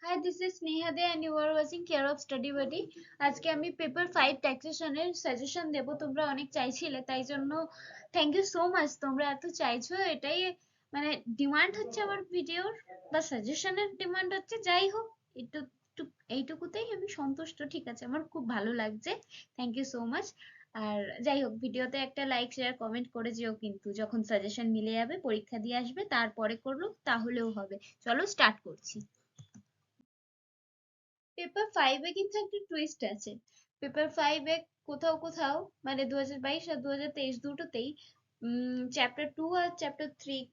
Hi, this is Sneha De and you are watching Care of Study Buddy. আজকে আমি paper 5 ট্যাক্সেশনের suggestion দেব, তোমরা অনেক চাইছিলে, তাই জন্য থ্যাংক ইউ সো মাচ। তোমরা এত চাইছো, এটাই মানে ডিমান্ড হচ্ছে আমার ভিডিওর বা সাজেশনের ডিমান্ড হচ্ছে। যাই হোক, একটু এইটুকুতেই আমি সন্তুষ্ট। ঠিক আছে, আমার খুব ভালো লাগছে, থ্যাংক ইউ সো মাচ। আর যাই হোক, ভিডিওতে একটা লাইক শেয়ার কমেন্ট করে যেও, কিন্তু যখন সাজেশন মিলে যাবে, পরীক্ষা দিয়ে আসবে, তারপরে করলো তাহলেও হবে। চলো স্টার্ট করছি। পেপার 5 এ কিন্তু একটা টুইস্ট আছে। পেপার 5 এ কোথাও কোথাও মানে 2022 আর 2023 দুটোতেই চ্যাপ্টার 2 আর চ্যাপ্টার 3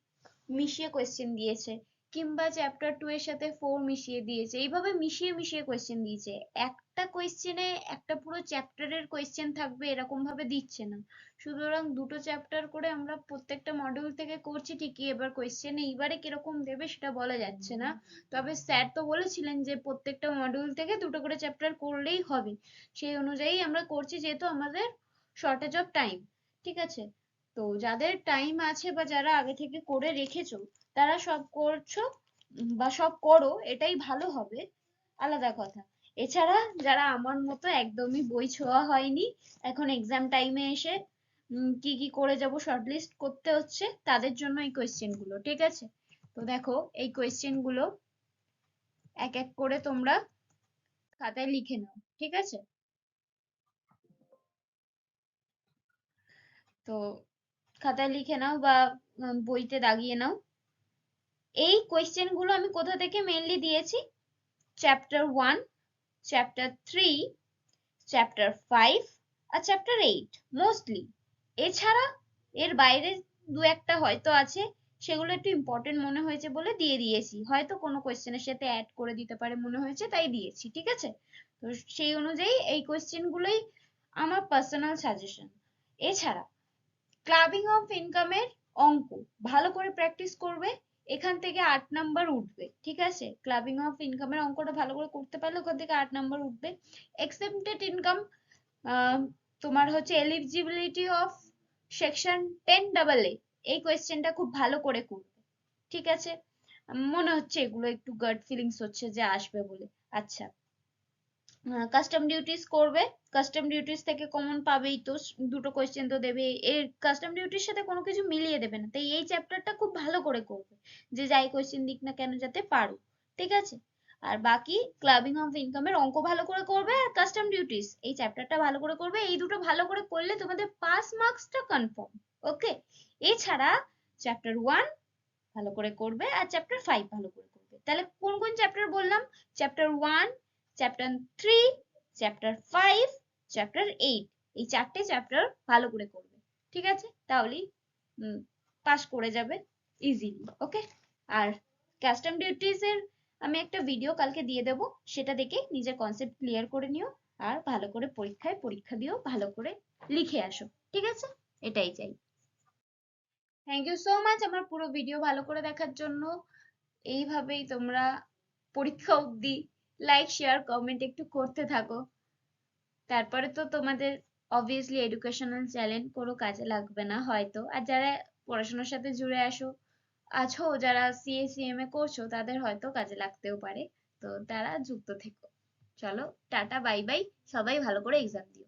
মিশিয়ে কোয়েশ্চেন দিয়েছে, কিংবা চ্যাপ্টার 2 এর সাথে 4 মিশিয়ে দিয়েছে। এইভাবে মিশিয়ে মিশিয়ে কোয়েশ্চেন দিয়েছে। একটা কোয়েশ্চেনে একটা পুরো চ্যাপ্টারের কোয়েশ্চেন থাকবে এরকম ভাবে দিচ্ছে না। সুতরাং দুটো চ্যাপ্টার করে আমরা প্রত্যেকটা মডিউল থেকে করছি ঠিকই, এবার কোয়েশ্চেন এইবারে কিরকম দেবে সেটা বলা যাচ্ছে না। তবে স্যার তো বলেছিলেন যে প্রত্যেকটা মডিউল থেকে দুটো করে চ্যাপ্টার করলেই হবে। সেই অনুযায়ী আমরা করছি, যেহেতু আমাদের শর্টেজ অফ টাইম। ঠিক আছে, তো যাদের টাইম আছে বা যারা আগে থেকে করে রেখেছো, তারা সব করছো বা সব করো, এটাই ভালো হবে, আলাদা কথা। এছাড়া যারা আমার মতো একদমই বই ছোঁয়া হয়নি, এখন এক্সাম টাইমে এসে কি কি করে যাব শর্টলিস্ট করতে হচ্ছে, তাদের জন্য এই কোয়েশ্চেন গুলো। ঠিক আছে, তো দেখো এই কোয়েশ্চেন গুলো এক এক করে তোমরা খাতায় লিখে নাও। ঠিক আছে, তো খাতায় লিখে নাও বা বইতে দাগিয়ে নাও। এই কোয়েশ্চেন গুলো আমি কোথা থেকে মেইনলি দিয়েছি? চ্যাপ্টার 1, চ্যাপ্টার 3, চ্যাপ্টার 5 আর চ্যাপ্টার 8 মোস্টলি। এছাড়া এর বাইরে দু একটা হয়তো আছে, সেগুলো একটু ইম্পর্টেন্ট মনে হয়েছে বলে দিয়ে দিয়েছি, হয়তো কোনো কোয়েশ্চেনের সাথে অ্যাড করে দিতে পারে মনে হয়েছে তাই দিয়েছি। ঠিক আছে, তো সেই অনুযায়ী এই কোয়েশ্চেন গুলোই আমার পার্সোনাল সাজেশন। এছাড়া ক্লাবিং অফ ইনকামের অঙ্ক ভালো করে প্র্যাকটিস করবে, এখান থেকে 8 নাম্বার উঠবে। ঠিক আছে, ক্লাবিং অফ ইনকামের অঙ্কটা ভালো করে করতে পারলে ওখান থেকে 8 নাম্বার উঠবে। এক্সেপ্টেড ইনকাম, তোমার হচ্ছে এলিজিবিলিটি অফ সেকশন 10AA, এই কোয়েশ্চেনটা খুব ভালো করে করবে। ঠিক আছে, মনে হচ্ছে এগুলো একটু গাট ফিলিংস হচ্ছে যে আসবে বলে। আচ্ছা, কাস্টম ডিউটিস করবে, কাস্টম ডিউটিস থেকে কমন পাবেই তো, দুটো কোয়েশ্চেন তো দেবে। এর কাস্টম ডিউটির সাথে কোনো কিছু মিলিয়ে দেবে না, তাই এই চ্যাপ্টারটা খুব ভালো করে করবে, যে যাই কোয়েশ্চেন দিক না কেন যাতে পারো। ঠিক আছে, আর বাকি ক্লাবিং অফ ইনকামের অঙ্ক ভালো করে করবে আর কাস্টম ডিউটিস এই চ্যাপ্টারটা ভালো করে করবে। এই দুটো ভালো করে করলে তোমাদের পাস মার্কসটা কনফার্ম। ওকে, এছাড়া চ্যাপ্টার 1 ভালো করে করবে আর চ্যাপ্টার 5 ভালো করে করবে। তাহলে কোন কোন চ্যাপ্টার বললাম? চ্যাপ্টার 1, চ্যাপ্টার 3, চ্যাপ্টার 5, চ্যাপ্টার 8, এই চারটে চ্যাপ্টার ভালো করে করবে। ঠিক আছে, তাহলেই পাস করে যাবে ইজিলি। ওকে, আর কাস্টম ডিউটিস এর আমি একটা ভিডিও কালকে দিয়ে দেব, সেটা দেখে নিজের কনসেপ্ট ক্লিয়ার করে নিও, আর ভালো করে পরীক্ষায় পরীক্ষা দিও, ভালো করে লিখে আসো। ঠিক আছে, এটাই চাই। থ্যাংক ইউ সো মাচ আমার পুরো ভিডিও ভালো করে দেখার জন্য। এইভাবেই তোমরা পরীক্ষা অবধি লাইক শেয়ার কমেন্ট একটু করতে থাকো, তারপরে তো তোমাদের অবভিয়াসলি এডুকেশনাল চ্যানেল কোনো কাজে লাগবে না হয়তো। আর যারা পড়াশোনার সাথে জুড়ে আছো, যারা সিএসিএমএ করছো, তাদের হয়তো কাজে লাগতেও পারে, তো তারা যুক্ত থেকো। চলো টাটা বাই বাই, সবাই ভালো করে এক্সাম দিও।